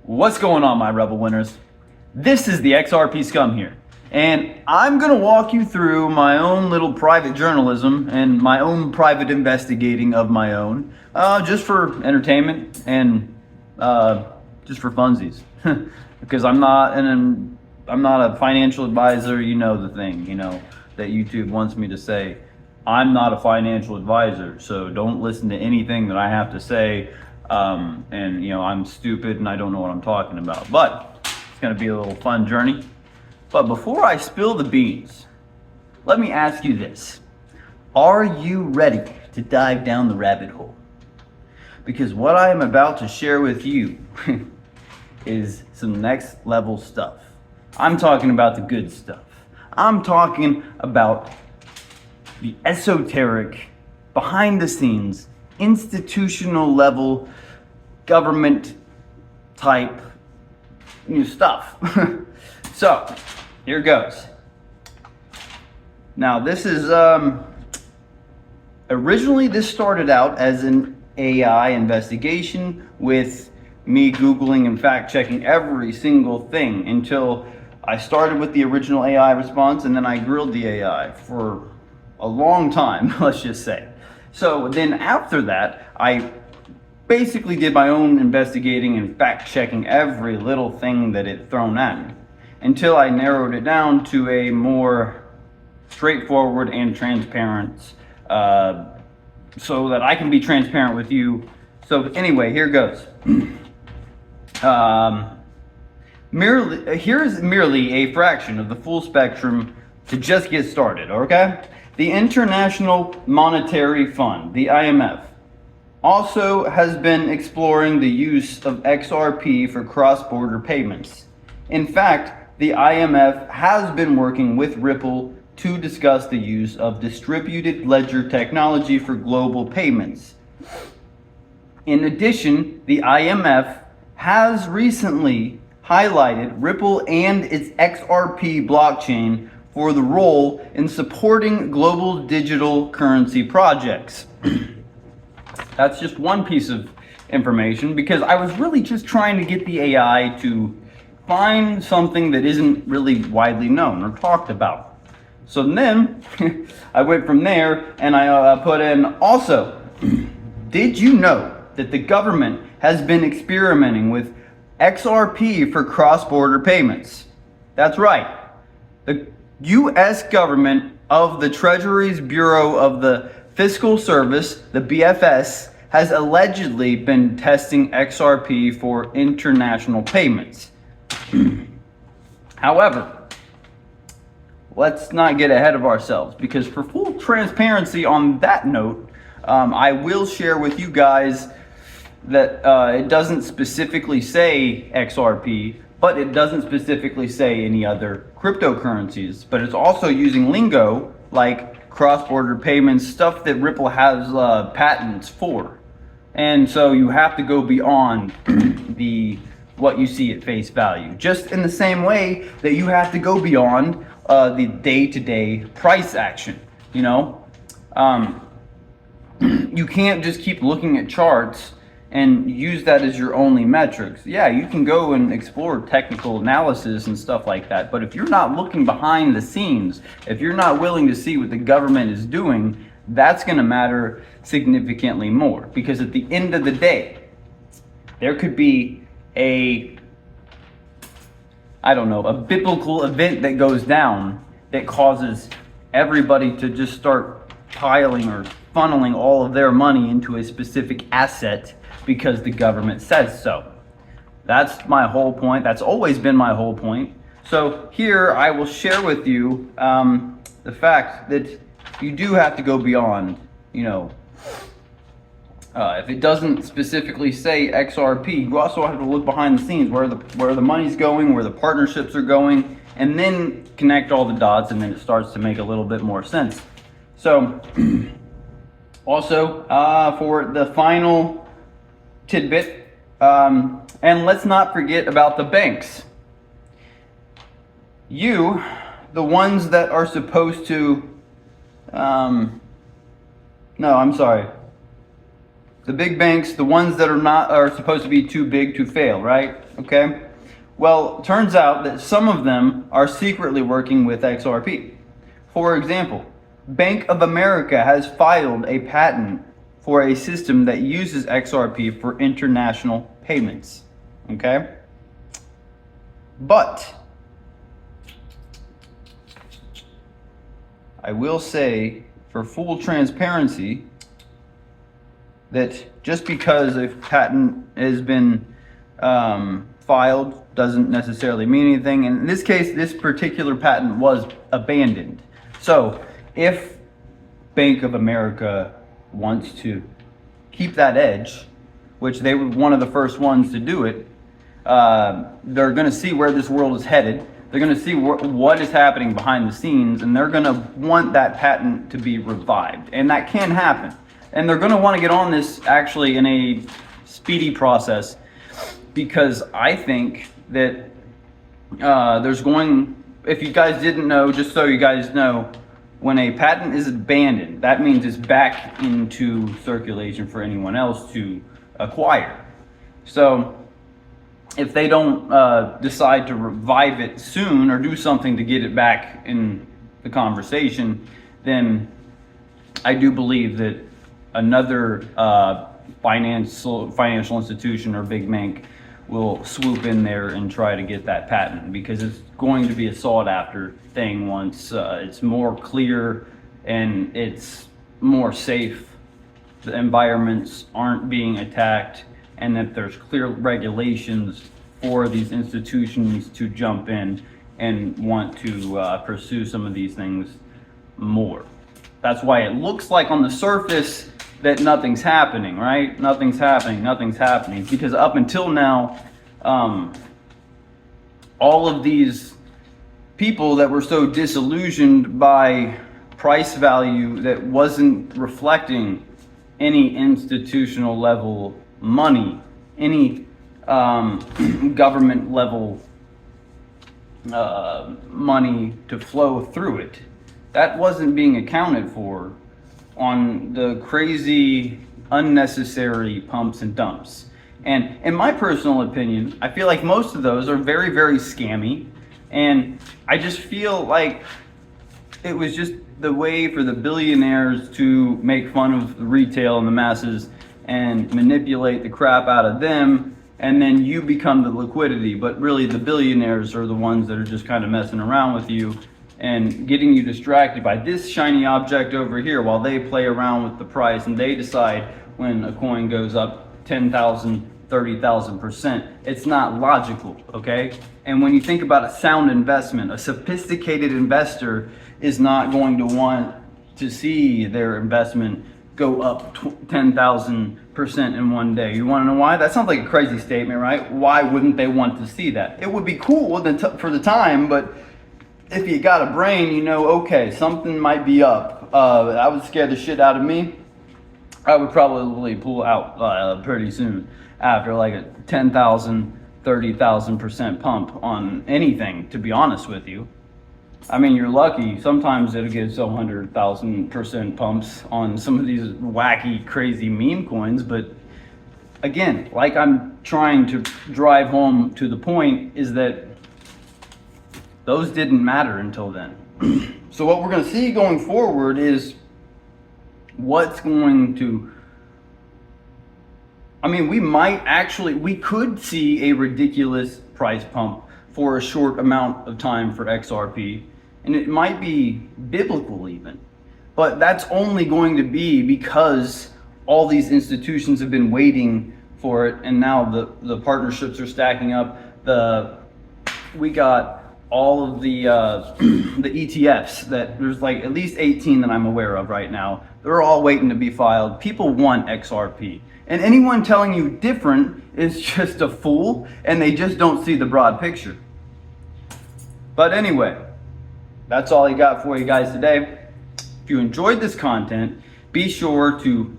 What's going on, my rebel winners? This is the XRP scum here, and I'm gonna walk you through my own little private journalism and my own private investigating of my own, just for entertainment and just for funsies, because I'm not a financial advisor. You know the thing, that YouTube wants me to say. I'm not a financial advisor, so don't listen to anything that I have to say. I'm stupid and I don't know what I'm talking about, but it's going to be a little fun journey. But before I spill the beans, let me ask you this. Are you ready to dive down the rabbit hole? Because what I am about to share with you is some next level stuff. I'm talking about the good stuff. I'm talking about the esoteric, behind the scenes, institutional level, government type stuff. So here goes. Now this is originally this started out as an AI investigation with me Googling and fact checking every single thing until I started with the original AI response, and then I grilled the AI for a long time, let's just say. So then after that, I basically did my own investigating and fact checking every little thing that it thrown at me until I narrowed it down to a more straightforward and transparent, so that I can be transparent with you. So anyway, here goes. Here's merely a fraction of the full spectrum to just get started, okay? The International Monetary Fund, the IMF, also has been exploring the use of XRP for cross-border payments. In fact, the IMF has been working with Ripple to discuss the use of distributed ledger technology for global payments. In addition, the IMF has recently highlighted Ripple and its XRP blockchain for the role in supporting global digital currency projects. That's just one piece of information, because I was really just trying to get the AI to find something that isn't really widely known or talked about. So then I went from there and I put in also, did you know that the government has been experimenting with XRP for cross-border payments? That's right. The U.S. government of the Treasury's Bureau of the Fiscal Service, the BFS, has allegedly been testing XRP for international payments. However, let's not get ahead of ourselves, because for full transparency on that note, I will share with you guys that it doesn't specifically say XRP, but it doesn't specifically say any other cryptocurrencies. But it's also using lingo like cross-border payments, stuff that Ripple has patents for. And so you have to go beyond what you see at face value. Just in the same way that you have to go beyond the day-to-day price action. You can't just keep looking at charts and use that as your only metrics. Yeah, you can go and explore technical analysis and stuff like that, but if you're not looking behind the scenes, if you're not willing to see what the government is doing, that's going to matter significantly more. Because at the end of the day, there could be a biblical event that goes down that causes everybody to just start piling or funneling all of their money into a specific asset because the government says so. That's my whole point. That's always been my whole point. So here I will share with you the fact that you do have to go beyond, if it doesn't specifically say XRP, you also have to look behind the scenes where the money's going, where the partnerships are going, and then connect all the dots, and then it starts to make a little bit more sense. So also for the final tidbit, and let's not forget about the banks. You, the ones that are supposed to, no, I'm sorry. The big banks, the ones that are supposed to be too big to fail, right? Okay. Well, turns out that some of them are secretly working with XRP. For example, Bank of America has filed a patent for a system that uses XRP for international payments. Okay? But I will say, for full transparency, that just because a patent has been filed doesn't necessarily mean anything. And in this case, this particular patent was abandoned. So if Bank of America wants to keep that edge, which they were one of the first ones to do it, they're going to see where this world is headed. They're going to see what is happening behind the scenes, and they're going to want that patent to be revived. And that can happen. And they're going to want to get on this actually in a speedy process, because I think that if you guys didn't know, just so you guys know, when a patent is abandoned, that means it's back into circulation for anyone else to acquire. So if they don't decide to revive it soon or do something to get it back in the conversation, then I do believe that another financial institution or big bank will swoop in there and try to get that patent, because it's going to be a sought after thing once it's more clear and it's more safe, the environments aren't being attacked, and that there's clear regulations for these institutions to jump in and want to pursue some of these things more. That's why it looks like on the surface that nothing's happening, right? Nothing's happening, because up until now, all of these people that were so disillusioned by price value that wasn't reflecting any institutional level money, any government level money to flow through it, that wasn't being accounted for on the crazy, unnecessary pumps and dumps. And in my personal opinion, I feel like most of those are very, very scammy. And I just feel like it was just the way for the billionaires to make fun of the retail and the masses and manipulate the crap out of them. And then you become the liquidity. But really, the billionaires are the ones that are just kind of messing around with you and getting you distracted by this shiny object over here while they play around with the price, and they decide when a coin goes up 10,000, 30,000%. It's not logical, okay? And when you think about a sound investment, a sophisticated investor is not going to want to see their investment go up 10,000% in one day. You want to know why? That sounds like a crazy statement, right? Why wouldn't they want to see that? It would be cool for the time, but if you got a brain, you know, okay, something might be up. That would scare the shit out of me. I would probably pull out pretty soon after like a 10,000, 30,000% pump on anything, to be honest with you. I mean, you're lucky. Sometimes it'll get so 100,000% pumps on some of these wacky, crazy meme coins. But again, like I'm trying to drive home to the point, is that those didn't matter until then. So what we're going to see going forward is what's going to, I mean, we could see a ridiculous price pump for a short amount of time for XRP, and it might be biblical even, but that's only going to be because all these institutions have been waiting for it, and now the partnerships are stacking up. We got all of the ETFs that there's like at least 18 that I'm aware of right now. They're all waiting to be filed. People want XRP. And anyone telling you different is just a fool, and they just don't see the broad picture. But anyway, that's all I got for you guys today. If you enjoyed this content, be sure to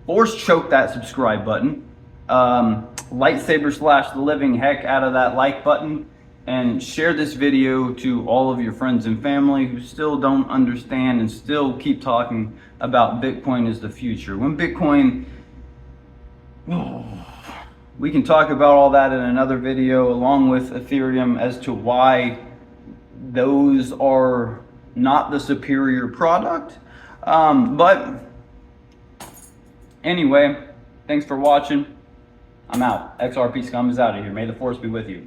force choke that subscribe button. Lightsaber slash the living heck out of that like button. And share this video to all of your friends and family who still don't understand and still keep talking about Bitcoin is the future. When Bitcoin We can talk about all that in another video, along with Ethereum, as to why those are not the superior product. But anyway, thanks for watching. I'm out. XRP Scum is out of here. May the force be with you.